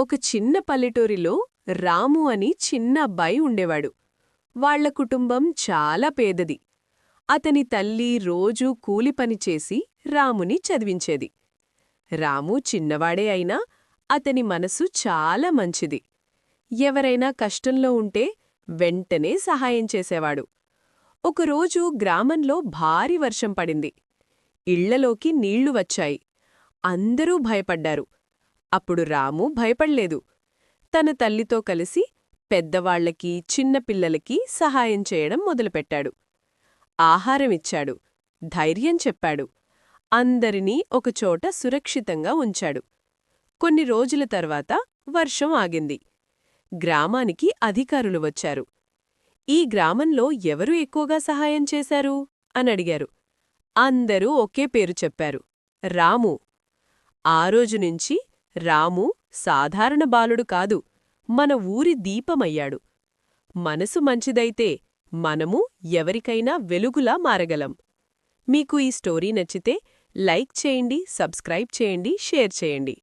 ఒక చిన్న పల్లెటూరిలో రాము అని చిన్న అబ్బాయి ఉండేవాడు. వాళ్ల కుటుంబం చాలా పేదది. అతని తల్లి రోజూ కూలిపని చేసి రాముని చదివించేది. రాము చిన్నవాడే అయినా అతని మనసు చాలా మంచిది. ఎవరైనా కష్టంలో ఉంటే వెంటనే సహాయం చేసేవాడు. ఒకరోజు గ్రామంలో భారీ వర్షం పడింది. ఇళ్లలోకి నీళ్లు వచ్చాయి. అందరూ భయపడ్డారు. అప్పుడు రాము భయపడ్లేదు. తన తల్లితో కలిసి పెద్దవాళ్లకి చిన్నపిల్లలకి సహాయం చేయడం మొదలుపెట్టాడు. ఆహారమిచ్చాడు, ధైర్యం చెప్పాడు, అందరినీ ఒకచోట సురక్షితంగా ఉంచాడు. కొన్ని రోజుల తర్వాత వర్షం ఆగింది. గ్రామానికి అధికారులు వచ్చారు. ఈ గ్రామంలో ఎవరు ఎక్కువగా సహాయం చేశారు అనడిగారు. అందరూ ఒకే పేరు చెప్పారు: రాము. ఆ రోజునుంచి రాము సాధారణ బాలుడు కాదు, మన ఊరి దీపమయ్యాడు. మనసు మంచిదైతే మనము ఎవరికైనా వెలుగులా మారగలం. మీకు ఈ స్టోరీ నచ్చితే లైక్ చేయండి, సబ్స్క్రైబ్ చేయండి, షేర్ చేయండి.